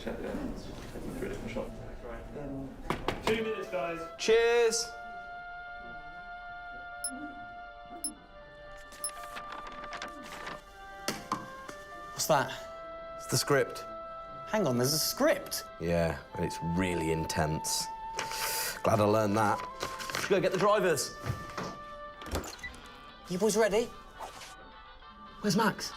check the taking through a different shop. 2 minutes, guys. Cheers. What's that? It's the script. Hang on, there's a script. Yeah, and it's really intense. Glad I learned that. Go get the drivers. You boys ready? Where's Max?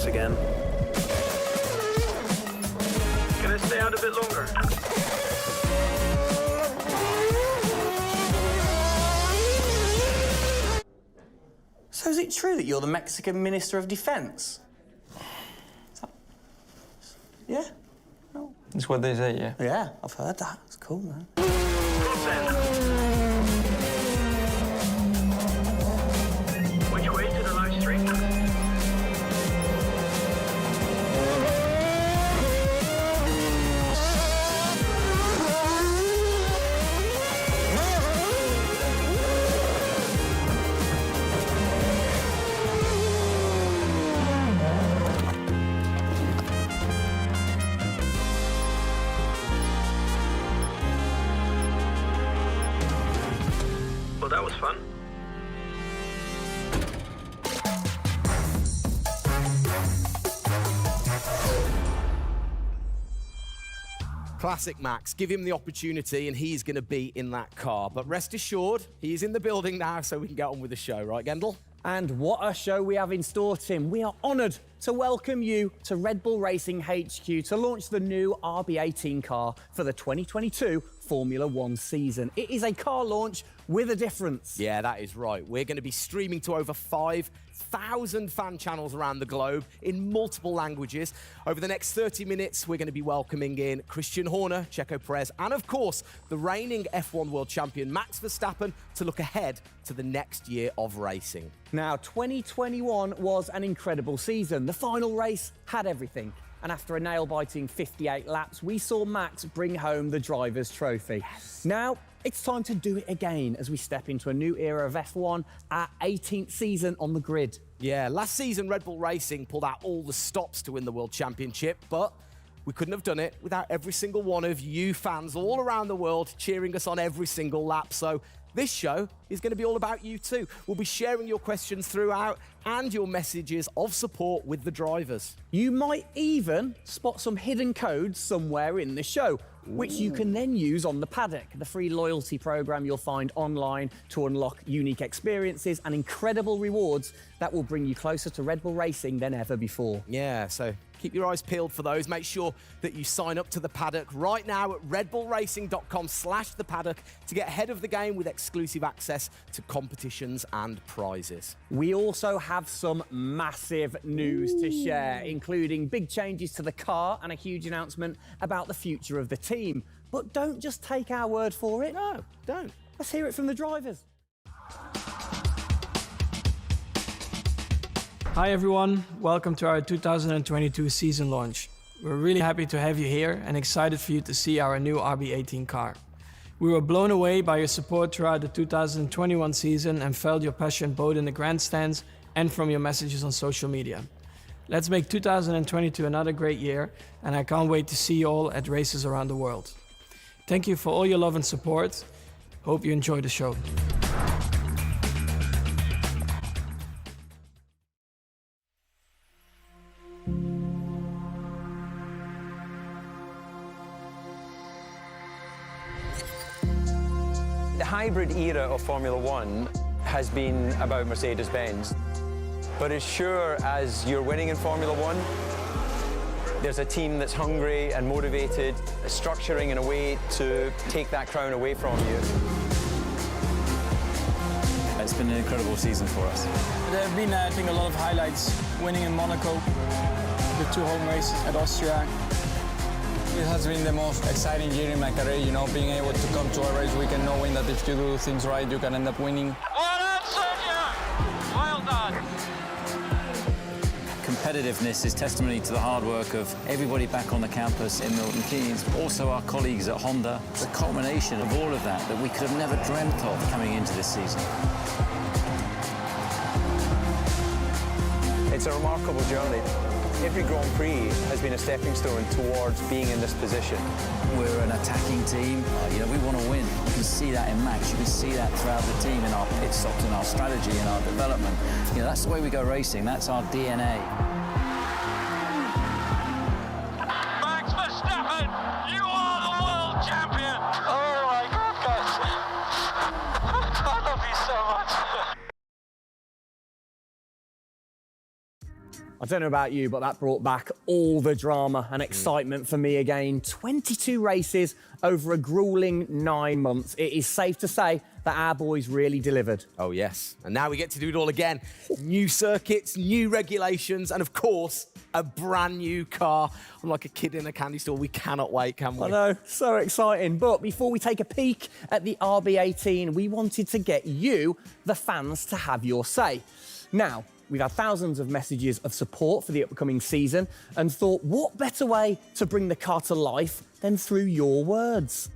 Again. Can I stay out a bit longer? So is it true that you're the Mexican Minister of Defense? Yeah? No. That's what they say, yeah. Yeah, I've heard that. It's cool, man. Which way to the live stream? was fun. Classic Max. Give him the opportunity and he's going to be in that car. But rest assured, he's in the building now, so we can get on with the show, right, Gendel? And what a show we have in store, Tim. We are honoured to welcome you to Red Bull Racing HQ to launch the new RB18 car for the 2022 Formula One season. It is a car launch with a difference. Yeah, that is right. We're going to be streaming to over 5,000 fan channels around the globe in multiple languages. Over the next 30 minutes, we're going to be welcoming in Christian Horner, Checo Perez, and of course, the reigning F1 world champion Max Verstappen to look ahead to the next year of racing. Now, 2021 was an incredible season. The final race had everything. And after a nail-biting 58 laps, we saw Max bring home the Drivers' Trophy. Yes. Now, it's time to do it again as we step into a new era of F1, our 18th season on the grid. Yeah, last season Red Bull Racing pulled out all the stops to win the World Championship, but we couldn't have done it without every single one of you fans all around the world cheering us on every single lap. So this show is going to be all about you too. We'll be sharing your questions throughout and your messages of support with the drivers. You might even spot some hidden codes somewhere in the show, which you can then use on the paddock, the free loyalty program you'll find online to unlock unique experiences and incredible rewards that will bring you closer to Red Bull Racing than ever before. Yeah, so keep your eyes peeled for those. Make sure that you sign up to the paddock right now at redbullracing.com/the paddock to get ahead of the game with exclusive access to competitions and prizes. We also have some massive news to share, including big changes to the car and a huge announcement about the future of the team. But don't just take our word for it. No, don't. Let's hear it from the drivers. Hi everyone, welcome to our 2022 season launch. We're really happy to have you here and excited for you to see our new RB18 car. We were blown away by your support throughout the 2021 season and felt your passion both in the grandstands and from your messages on social media. Let's make 2022 another great year, and I can't wait to see you all at races around the world. Thank you for all your love and support. Hope you enjoy the show. The hybrid era of Formula One has been about Mercedes-Benz. But as sure as you're winning in Formula One, there's a team that's hungry and motivated, structuring in a way to take that crown away from you. It's been an incredible season for us. There have been, I think, a lot of highlights. Winning in Monaco, the 2 home races at Austria. It has been the most exciting year in my career, you know, being able to come to a race weekend knowing that if you do things right, you can end up winning. Well done, Sergio! Well done. Competitiveness is testimony to the hard work of everybody back on the campus in Milton Keynes, also our colleagues at Honda. It's a culmination of all of that we could have never dreamt of coming into this season. It's a remarkable journey. Every Grand Prix has been a stepping stone towards being in this position. We're an attacking team. You know, we want to win. You can see that in Max. You can see that throughout the team in our pit stops, in our strategy, in our development. You know, that's the way we go racing. That's our DNA. Max Verstappen, you are the world champion! Oh my God, guys. I love you so much. I don't know about you, but that brought back all the drama and excitement for me again. 22 races over a grueling 9 months. It is safe to say that our boys really delivered. Oh, yes. And now we get to do it all again. New circuits, new regulations, and of course, a brand new car. I'm like a kid in a candy store. We cannot wait, can we? I know, so exciting. But before we take a peek at the RB18, we wanted to get you, the fans, to have your say. Now, we've had thousands of messages of support for the upcoming season and thought, what better way to bring the car to life than through your words?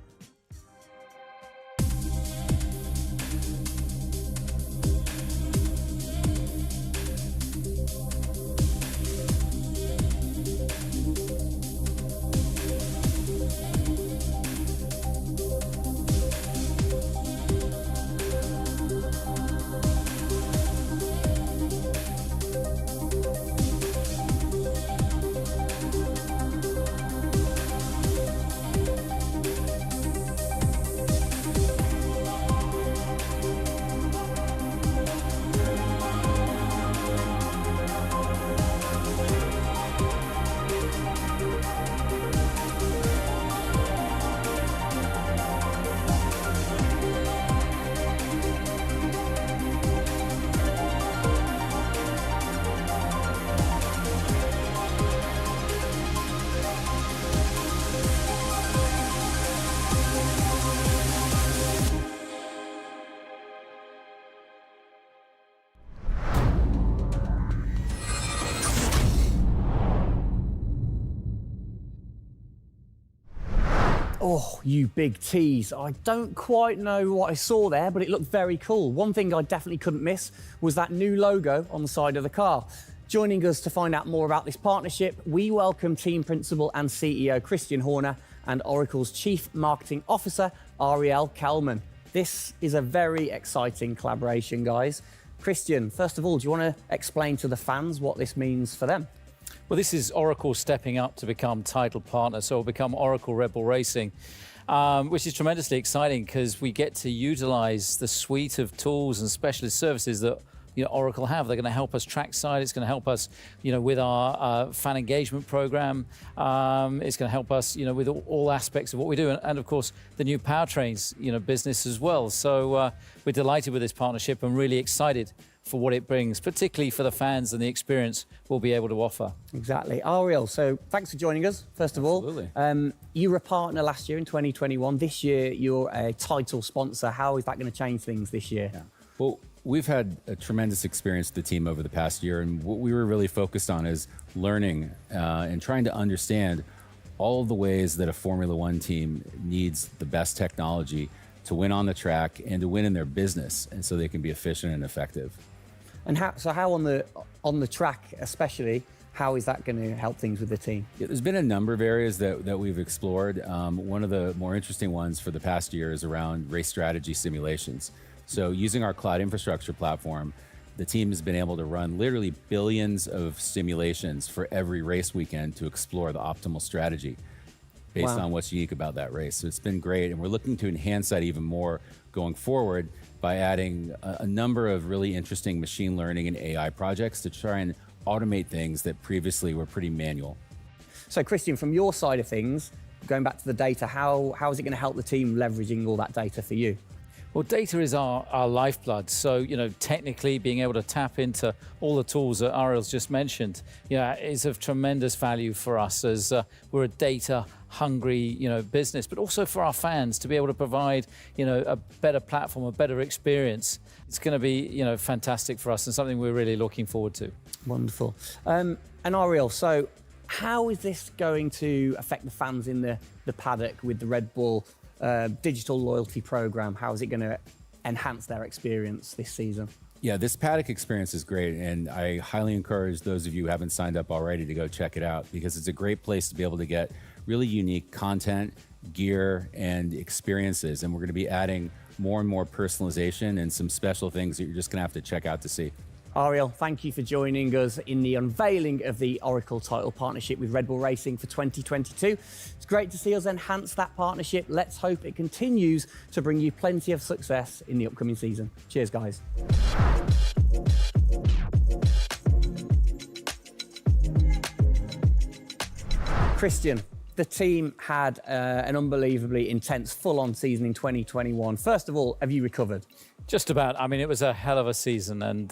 Oh, you big tease. I don't quite know what I saw there, but it looked very cool. One thing I definitely couldn't miss was that new logo on the side of the car. Joining us to find out more about this partnership, we welcome Team Principal and CEO Christian Horner and Oracle's Chief Marketing Officer, Ariel Kelman. This is a very exciting collaboration, guys. Christian, first of all, do you want to explain to the fans what this means for them? Well, this is Oracle stepping up to become title partner, so it'll become Oracle Red Bull Racing, which is tremendously exciting because we get to utilize the suite of tools and specialist services that Oracle have. They're going to help us trackside. It's going to help us, with our fan engagement program. It's going to help us, with all aspects of what we do, and of course the new powertrains, business as well. So we're delighted with this partnership and really excited for what it brings, particularly for the fans and the experience we'll be able to offer. Exactly. Ariel, so thanks for joining us, first of all. Absolutely. You were a partner last year in 2021. This year, you're a title sponsor. How is that going to change things this year? Yeah. Well, we've had a tremendous experience with the team over the past year, and what we were really focused on is learning and trying to understand all of the ways that a Formula One team needs the best technology to win on the track and to win in their business, and so they can be efficient and effective. And how on the track especially, how is that going to help things with the team? Yeah, there's been a number of areas that we've explored. One of the more interesting ones for the past year is around race strategy simulations. So using our cloud infrastructure platform, the team has been able to run literally billions of simulations for every race weekend to explore the optimal strategy based on what's unique about that race. So it's been great, and we're looking to enhance that even more going forward by adding a number of really interesting machine learning and AI projects to try and automate things that previously were pretty manual. So Christian, from your side of things, going back to the data, how is it going to help the team leveraging all that data for you? Well, data is our lifeblood. So, technically being able to tap into all the tools that Ariel's just mentioned, is of tremendous value for us as we're a data-hungry, business, but also for our fans to be able to provide, a better platform, a better experience. It's going to be, fantastic for us and something we're really looking forward to. Wonderful. And Ariel, so how is this going to affect the fans in the paddock with the Red Bull digital loyalty program? How is it going to enhance their experience this season? Yeah, this paddock experience is great, and I highly encourage those of you who haven't signed up already to go check it out, because it's a great place to be able to get really unique content, gear, and experiences. And we're going to be adding more and more personalization and some special things that you're just going to have to check out to see. Ariel, thank you for joining us in the unveiling of the Oracle title partnership with Red Bull Racing for 2022. It's great to see us enhance that partnership. Let's hope it continues to bring you plenty of success in the upcoming season. Cheers, guys. Christian, the team had an unbelievably intense, full-on season in 2021. First of all, have you recovered? Just about. I mean, it was a hell of a season, and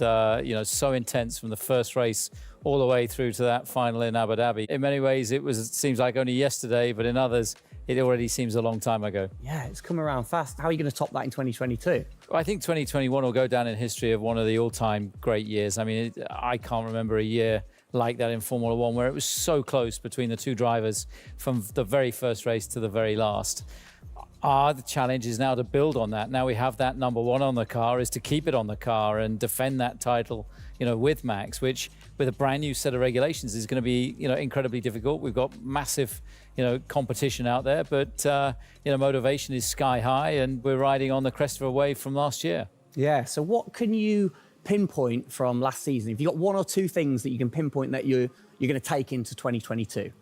so intense from the first race all the way through to that final in Abu Dhabi. In many ways, it seems like only yesterday, but in others, it already seems a long time ago. Yeah, it's come around fast. How are you going to top that in 2022? I think 2021 will go down in history of one of the all-time great years. I mean, I can't remember a year like that in Formula One where it was so close between the two drivers from the very first race to the very last. The challenge is now to build on that. Now we have that number one on the car, is to keep it on the car and defend that title, with Max, which with a brand new set of regulations is going to be, incredibly difficult. We've got massive, competition out there, but, motivation is sky high, and we're riding on the crest of a wave from last year. Yeah, so what can you pinpoint from last season? If you've got one or two things that you can pinpoint that you're going to take into 2022?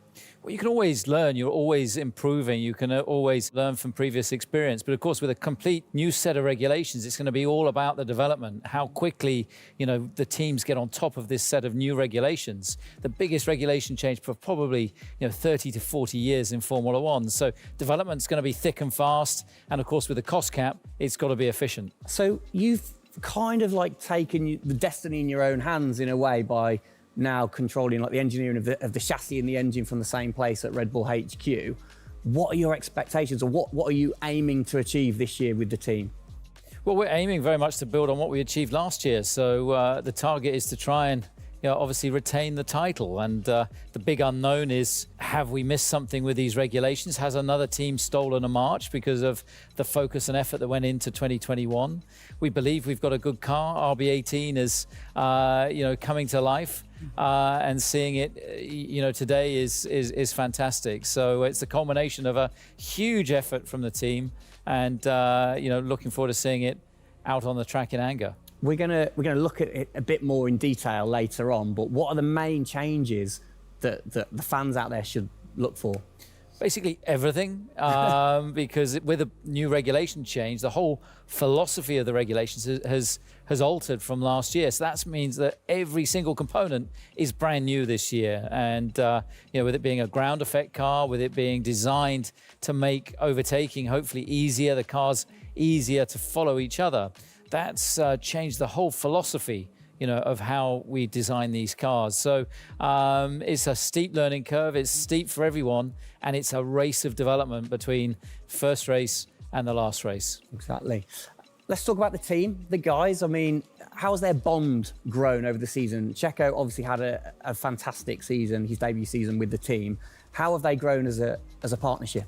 Well, you can always learn. You're always improving. You can always learn from previous experience. But of course, with a complete new set of regulations, it's going to be all about the development, how quickly, the teams get on top of this set of new regulations. The biggest regulation change for probably, 30 to 40 years in Formula One. So development's going to be thick and fast. And of course, with the cost cap, it's got to be efficient. So you've kind of like taken the destiny in your own hands in a way by now controlling like the engineering of the chassis and the engine from the same place at Red Bull HQ. What are your expectations, or what are you aiming to achieve this year with the team? Well, we're aiming very much to build on what we achieved last year. So the target is to try and obviously retain the title. And the big unknown is, have we missed something with these regulations? Has another team stolen a march because of the focus and effort that went into 2021? We believe we've got a good car. RB18 is, coming to life. And seeing it, today is fantastic. So it's the culmination of a huge effort from the team, and looking forward to seeing it out on the track in anger. We're gonna look at it a bit more in detail later on. But what are the main changes that the fans out there should look for? Basically everything, because with a new regulation change, the whole philosophy of the regulations has altered from last year. So that means that every single component is brand new this year. And with it being a ground effect car, with it being designed to make overtaking hopefully easier, the cars easier to follow each other, that's changed the whole philosophy of how we design these cars. So it's a steep learning curve. It's steep for everyone, and it's a race of development between first race and the last race. Exactly. Let's talk about the team, the guys. I mean, how's their bond grown over the season? Checo obviously had a fantastic season, his debut season with the team. How have they grown as a partnership?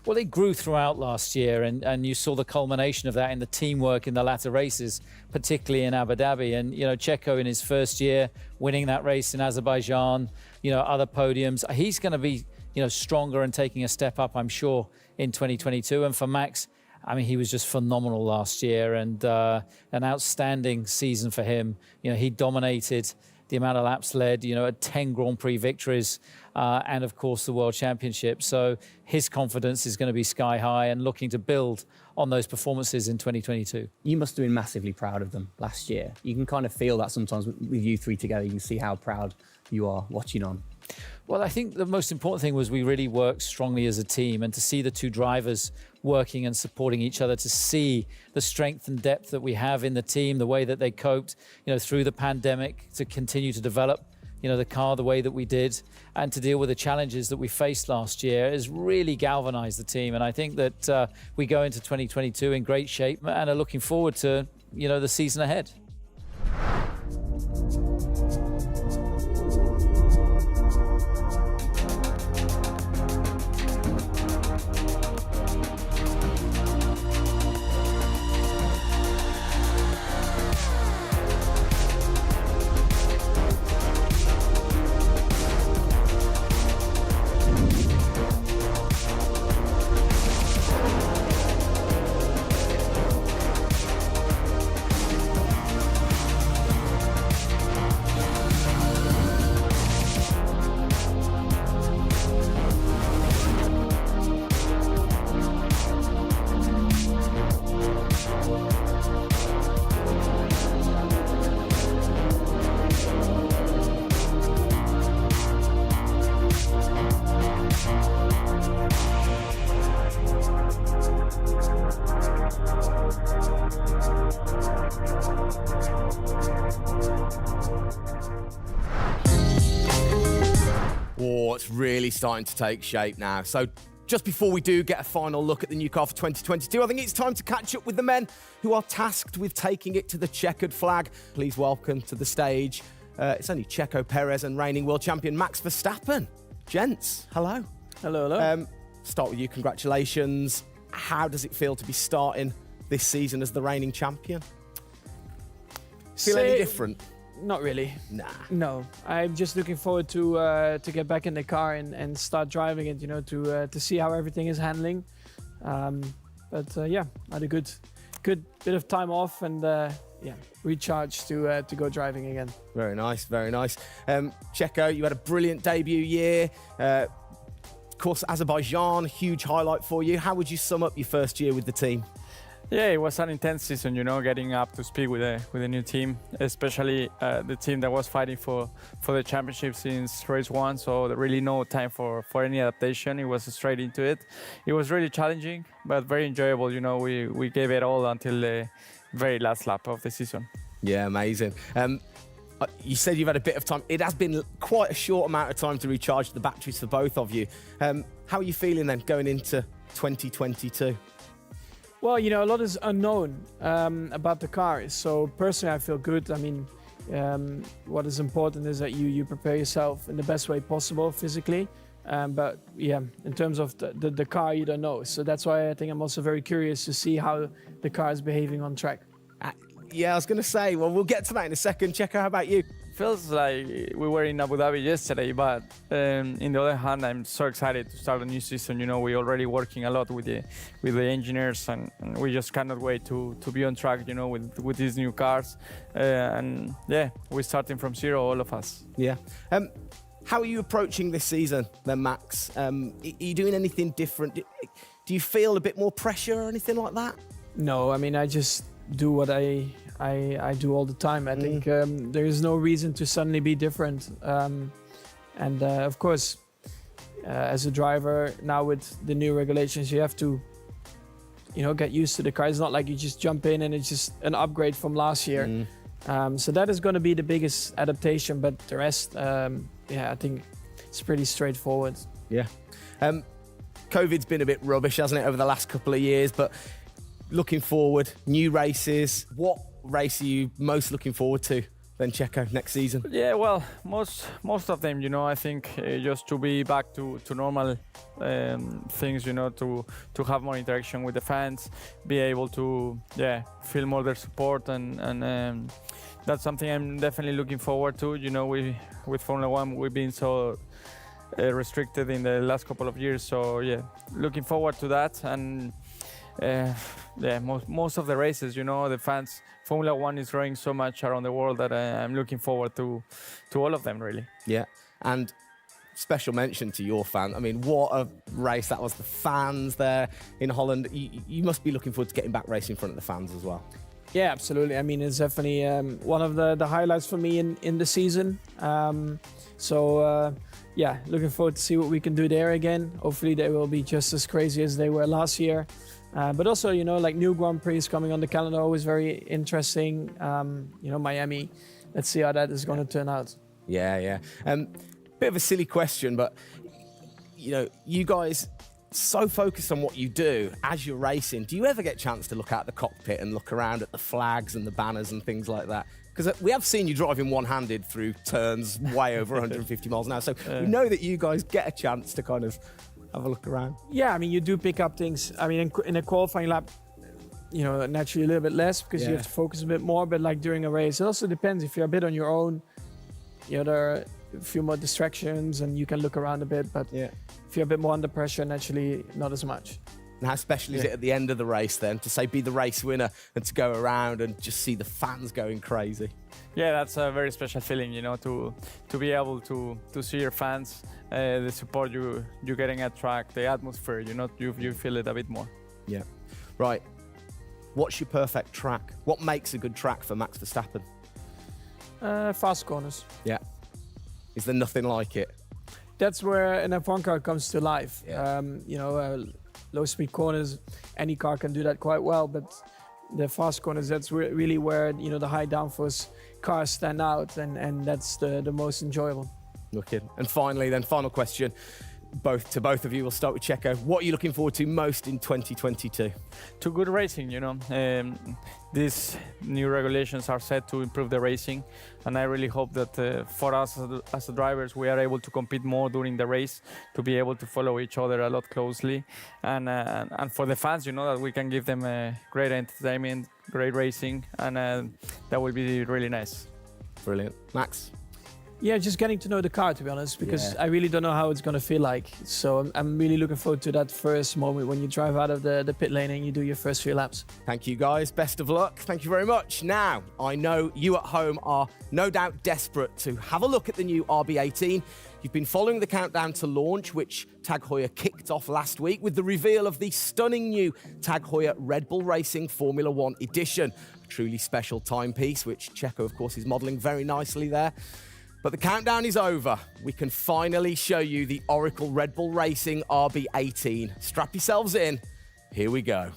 Well, they grew throughout last year, and you saw the culmination of that in the teamwork in the latter races, particularly in Abu Dhabi. And, Checo in his first year, winning that race in Azerbaijan, other podiums. He's going to be, stronger and taking a step up, I'm sure, in 2022. And for Max, I mean, he was just phenomenal last year, and an outstanding season for him. He dominated the amount of laps led, at 10 Grand Prix victories, and of course the World Championship. So his confidence is going to be sky high, and looking to build on those performances in 2022. You must have been massively proud of them last year. You can kind of feel that sometimes with you three together. You can see how proud you are watching on. Well, I think the most important thing was we really worked strongly as a team, and to see the two drivers working and supporting each other, to see the strength and depth that we have in the team, the way that they coped, through the pandemic, to continue to develop, the car the way that we did, and to deal with the challenges that we faced last year, has really galvanized the team. And I think that we go into 2022 in great shape and are looking forward to, the season ahead. Oh, it's really starting to take shape now. So just before we do get a final look at the new car for 2022, I think it's time to catch up with the men who are tasked with taking it to the checkered flag. Please welcome to the stage, it's only Checo Perez and reigning world champion Max Verstappen. Gents, hello. Hello, hello. Start with you, congratulations. How does it feel to be starting this season as the reigning champion? Feel any different? Not really. Nah. No, I'm just looking forward to get back in the car and start driving it. To see how everything is handling. Yeah, I had a good bit of time off and recharge to go driving again. Very nice, very nice. Checo, you had a brilliant debut year. Of course, Azerbaijan, huge highlight for you. How would you sum up your first year with the team? Yeah, it was an intense season, getting up to speed with a new team, especially the team that was fighting for the championship since race one. So there really no time for any adaptation. It was straight into it. It was really challenging, but very enjoyable. We gave it all until the very last lap of the season. Yeah, amazing. You said you've had a bit of time. It has been quite a short amount of time to recharge the batteries for both of you. How are you feeling then going into 2022? Well, a lot is unknown about the car. So personally, I feel good. I mean, What is important is that you prepare yourself in the best way possible physically. But yeah, in terms of the car, you don't know. So that's why I think I'm also very curious to see how the car is behaving on track. Yeah, I was going to say, well, we'll get to that in a second. Checo, how about you? Feels like we were in Abu Dhabi yesterday, but in the other hand, I'm so excited to start a new season. You know, we're already working a lot with the engineers, and we just cannot wait to be on track. You know, with these new cars, and yeah, we're starting from zero, all of us. Yeah. How are you approaching this season, then, Max? Are you doing anything different? Do you feel a bit more pressure or anything like that? No, I mean, I just do what I do all the time. I think there is no reason to suddenly be different. Of course, as a driver now with the new regulations, you have to, get used to the car. It's not like you just jump in and it's just an upgrade from last year. So that is going to be the biggest adaptation. But the rest, I think it's pretty straightforward. Yeah. COVID's been a bit rubbish, hasn't it, over the last couple of years? But looking forward, new races. What race are you most looking forward to then, Checo, next season? Yeah, well, most of them, I think just to be back to normal things, to have more interaction with the fans, be able to, feel more their support, and that's something I'm definitely looking forward to. With Formula One, we've been so restricted in the last couple of years, so looking forward to that. And most of the races, the fans, Formula One is growing so much around the world that I'm looking forward to all of them, really. Yeah, and special mention to your fan. I mean, what a race that was. The fans there in Holland. You must be looking forward to getting back racing in front of the fans as well. Yeah, absolutely. I mean, it's definitely one of the highlights for me in the season. Looking forward to see what we can do there again. Hopefully they will be just as crazy as they were last year. But also, like new Grand Prix coming on the calendar, always very interesting. Miami, let's see how that is going to turn out. Yeah. Bit of a silly question, but, you guys so focused on what you do as you're racing. Do you ever get a chance to look out the cockpit and look around at the flags and the banners and things like that? Because we have seen you driving one-handed through turns way over 150 miles an hour. So we know that you guys get a chance to kind of have a look around. Yeah, I mean, you do pick up things. I mean, in a qualifying lap, naturally a little bit less because you have to focus a bit more. But like during a race, it also depends. If you're a bit on your own, there are a few more distractions and you can look around a bit. But if you're a bit more under pressure, naturally not as much. And how special is it at the end of the race then to say be the race winner and to go around and just see the fans going crazy? Yeah, that's a very special feeling, to be able to see your fans, the support you're getting at track, the atmosphere, you feel it a bit more. Yeah. Right. What's your perfect track? What makes a good track for Max Verstappen? Fast corners. Yeah. Is there nothing like it? That's where an F1 car comes to life. Yeah. Low-speed corners, any car can do that quite well, but the fast corners, that's really where, the high downforce cars stand out, and that's the most enjoyable. Wicked. And finally, then, final question, both of you. We'll start with Checo. What are you looking forward to most in 2022? To good racing, these new regulations are set to improve the racing, and I really hope that for us as drivers, we are able to compete more during the race, to be able to follow each other a lot closely, and for the fans, that we can give them great entertainment, great racing, and that will be really nice. Brilliant. Max? Yeah, just getting to know the car, to be honest, because I really don't know how it's going to feel like. So I'm really looking forward to that first moment when you drive out of the pit lane and you do your first few laps. Thank you, guys. Best of luck. Thank you very much. Now, I know you at home are no doubt desperate to have a look at the new RB18. You've been following the countdown to launch, which Tag Heuer kicked off last week with the reveal of the stunning new Tag Heuer Red Bull Racing Formula One edition. A truly special timepiece, which Checo, of course, is modelling very nicely there. But the countdown is over. We can finally show you the Oracle Red Bull Racing RB18. Strap yourselves in. Here we go.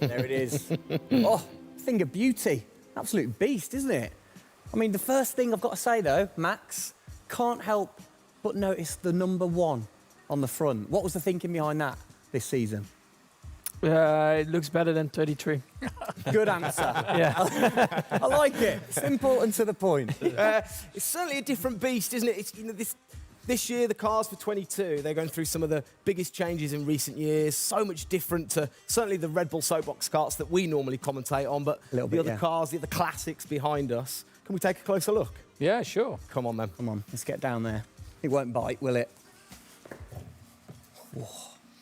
There it is. Oh, thing of beauty. Absolute beast, isn't it? I mean, the first thing I've got to say, though, Max, can't help but notice the number 1 on the front. What was the thinking behind that this season? It looks better than 33. Good answer. Yeah. I like it. Simple and to the point. It's certainly a different beast, isn't it? It's, you know, this year, the cars for 22, they're going through some of the biggest changes in recent years. So much different to certainly the Red Bull soapbox karts that we normally commentate on, but A little the bit, other yeah. cars, the other classics behind us. Can we take a closer look? Yeah, sure. Come on, then. Come on, let's get down there. It won't bite, will it?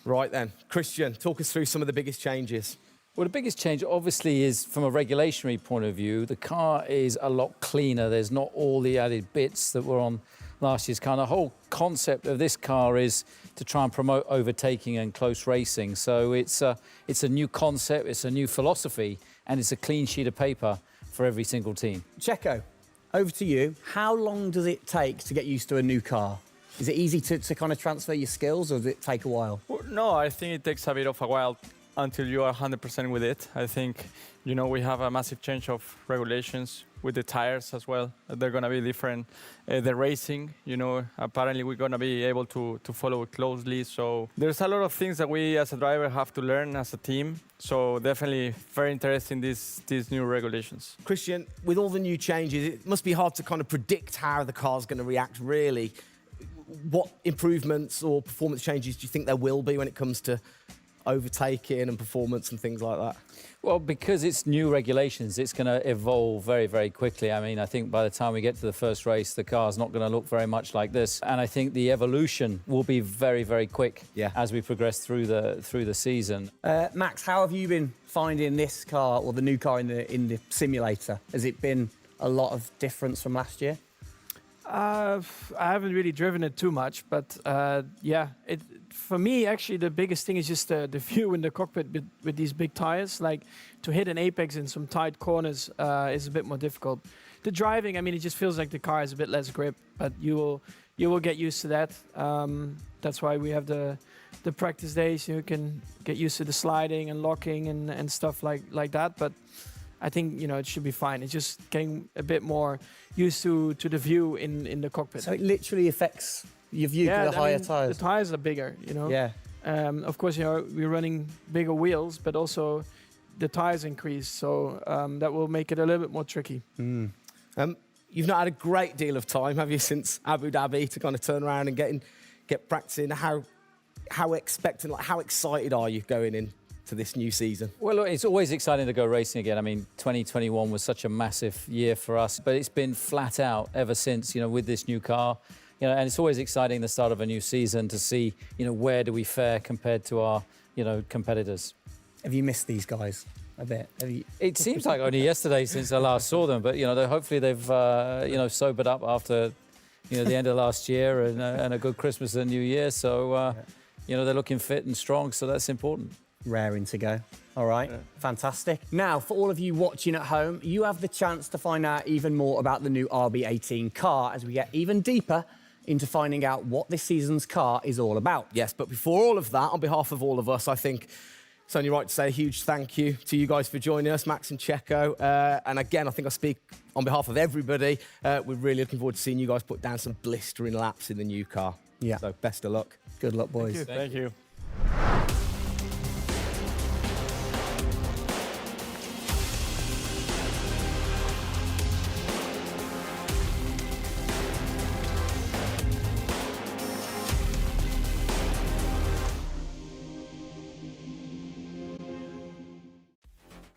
Right, then. Christian, talk us through some of the biggest changes. Well, the biggest change, obviously, is from a regulatory point of view. The car is a lot cleaner. There's not all the added bits that were on last year's car. And the whole concept of this car is to try and promote overtaking and close racing. So it's a new concept, it's a new philosophy, and it's a clean sheet of paper for every single team. Checo, over to you. How long does it take to get used to a new car? Is it easy to kind of transfer your skills, or does it take a while? Well, no, I think it takes a bit of a while until you are 100% with it. I think, you know, we have a massive change of regulations with the tires as well. They're going to be different. The racing, you know, apparently we're going to be able to follow it closely. So there's a lot of things that we as a driver have to learn as a team. So definitely very interesting, these new regulations. Christian, with all the new changes, it must be hard to kind of predict how the car's going to react, really. What improvements or performance changes do you think there will be when it comes to overtaking and performance and things like that? Well, because it's new regulations, it's going to evolve very, very quickly. I mean, I think by the time we get to the first race, the car's not going to look very much like this. And I think the evolution will be very, very quick as we progress through the season. Max, how have you been finding this car, or the new car in the simulator? Has it been a lot of difference from last year? I haven't really driven it too much, but yeah, for me, actually, the biggest thing is just the view in the cockpit with these big tires. Like, to hit an apex in some tight corners is a bit more difficult. The driving, I mean, it just feels like the car has a bit less grip, but you will get used to that. That's why we have the practice days. You can get used to the sliding and locking and stuff like that. But I think, you know, it should be fine. It's just getting a bit more used to the view in the cockpit. So it literally affects your view to the higher tyres? The tyres are bigger, you know. Yeah. Of course, you know, we're running bigger wheels, but also the tyres increase. So that will make it a little bit more tricky. You've not had a great deal of time, have you, since Abu Dhabi to kind of turn around and get practicing? How expectant, like, how excited are you going in to this new season? Well, look, it's always exciting to go racing again. I mean, 2021 was such a massive year for us, but it's been flat out ever since, you know, with this new car. You know, and it's always exciting the start of a new season to see, you know, where do we fare compared to our, you know, competitors. Have you missed these guys a bit? It seems like only yesterday since I last saw them, but, you know, hopefully they've, you know, sobered up after, you know, the end of last year and a good Christmas and New Year. So, you know, they're looking fit and strong, so that's important. Raring to go. All right, fantastic. Now, for all of you watching at home, you have the chance to find out even more about the new RB18 car as we get even deeper into finding out what this season's car is all about. Yes, but before all of that, on behalf of all of us, I think it's only right to say a huge thank you to you guys for joining us, Max and Checo. And again, I think I speak on behalf of everybody. We're really looking forward to seeing you guys put down some blistering laps in the new car. Yeah. So best of luck. Good luck, boys. Thank you.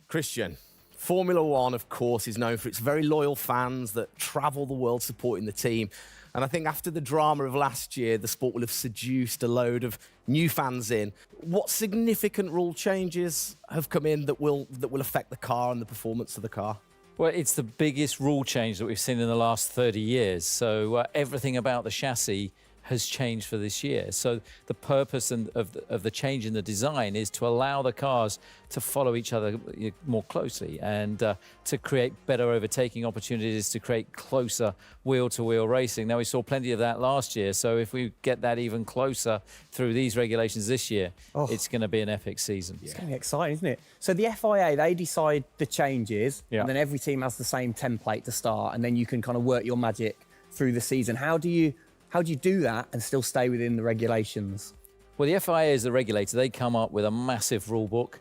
Christian, Formula One, of course, is known for its very loyal fans that travel the world supporting the team. And I think after the drama of last year, the sport will have seduced a load of new fans in. What significant rule changes have come in that will affect the car and the performance of the car? Well, it's the biggest rule change that we've seen in the last 30 years. So everything about the chassis has changed for this year. So the purpose of the change in the design is to allow the cars to follow each other more closely and to create better overtaking opportunities, to create closer wheel-to-wheel racing. Now, we saw plenty of that last year, so if we get that even closer through these regulations this year, it's going to be an epic season. It's going to be exciting, isn't it? So the FIA, they decide the changes, and then every team has the same template to start, and then you can kind of work your magic through the season. How do you do that and still stay within the regulations? Well, the FIA is the regulator. They come up with a massive rule book.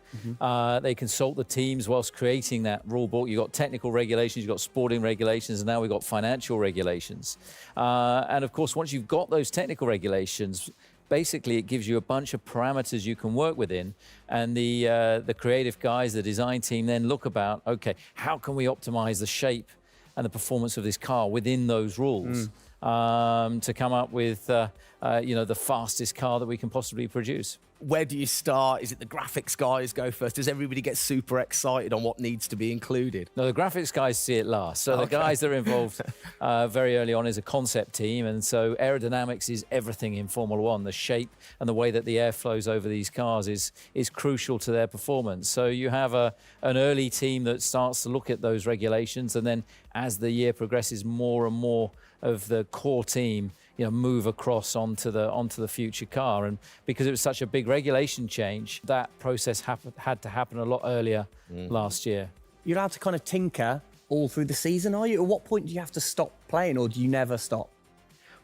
They consult the teams whilst creating that rule book. You've got technical regulations, you've got sporting regulations, and now we've got financial regulations. And of course, once you've got those technical regulations, basically it gives you a bunch of parameters you can work within. And the creative guys, the design team then look about, okay, how can we optimize the shape and the performance of this car within those rules? To come up with, the fastest car that we can possibly produce. Where do you start? Is it the graphics guys go first? Does everybody get super excited on what needs to be included? No, the graphics guys see it last. So the guys that are involved very early on is a concept team. And so aerodynamics is everything in Formula One. The shape and the way that the air flows over these cars is crucial to their performance. So you have an early team that starts to look at those regulations. And then as the year progresses, more and more of the core team move across onto the future car. And because it was such a big regulation change, that process had to happen a lot earlier last year. You're allowed to kind of tinker all through the season, are you? At what point do you have to stop playing, or do you never stop?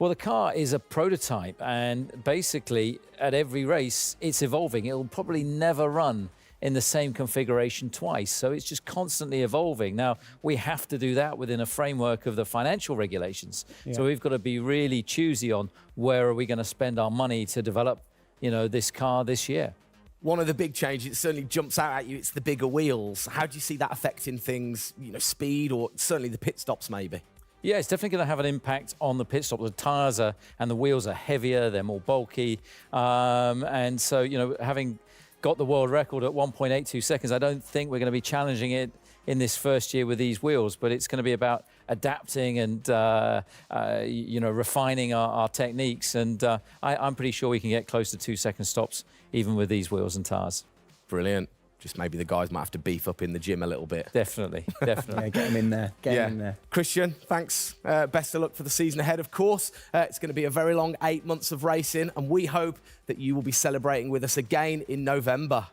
Well, the car is a prototype, and basically at every race it's evolving. It'll probably never run in the same configuration twice. So it's just constantly evolving. Now, we have to do that within a framework of the financial regulations. So we've got to be really choosy on where are we going to spend our money to develop, this car this year. One of the big changes that certainly jumps out at you, it's the bigger wheels. How do you see that affecting things, speed, or certainly the pit stops maybe? Yeah, it's definitely going to have an impact on the pit stop. The tyres and the wheels are heavier, they're more bulky. And so, having got the world record at 1.82 seconds, I don't think we're going to be challenging it in this first year with these wheels, but it's going to be about adapting and, refining our techniques. And I'm pretty sure we can get close to 2-second stops even with these wheels and tyres. Brilliant. Just maybe the guys might have to beef up in the gym a little bit. Definitely. Get them in there. Get them in there. Christian, thanks. Best of luck for the season ahead, of course. It's going to be a very long 8 months of racing, and we hope that you will be celebrating with us again in November.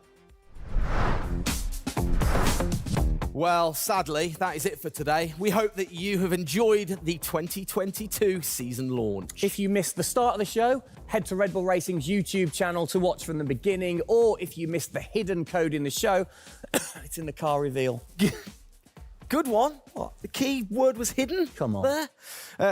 Well, sadly, that is it for today. We hope that you have enjoyed the 2022 season launch. If you missed the start of the show, head to Red Bull Racing's YouTube channel to watch from the beginning, or if you missed the hidden code in the show, it's in the car reveal. Good one. What? The key word was hidden. Come on. There.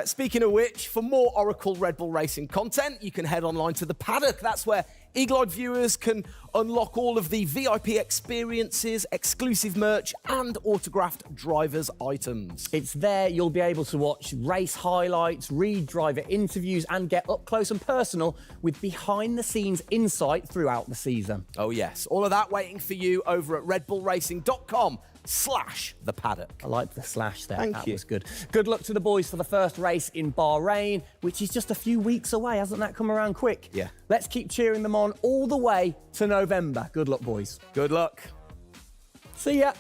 Speaking of which, for more Oracle Red Bull Racing content, you can head online to the paddock. That's where Eagle-eyed viewers can unlock all of the VIP experiences, exclusive merch, and autographed drivers' items. It's there you'll be able to watch race highlights, read driver interviews, and get up close and personal with behind-the-scenes insight throughout the season. Oh yes, all of that waiting for you over at redbullracing.com/the paddock. I liked the slash there. Thank that you. was good. Good luck to the boys for the first race in Bahrain, which is just a few weeks away. Hasn't that come around quick? Yeah. Let's keep cheering them on all the way to November. Good luck, boys. Good luck. See ya.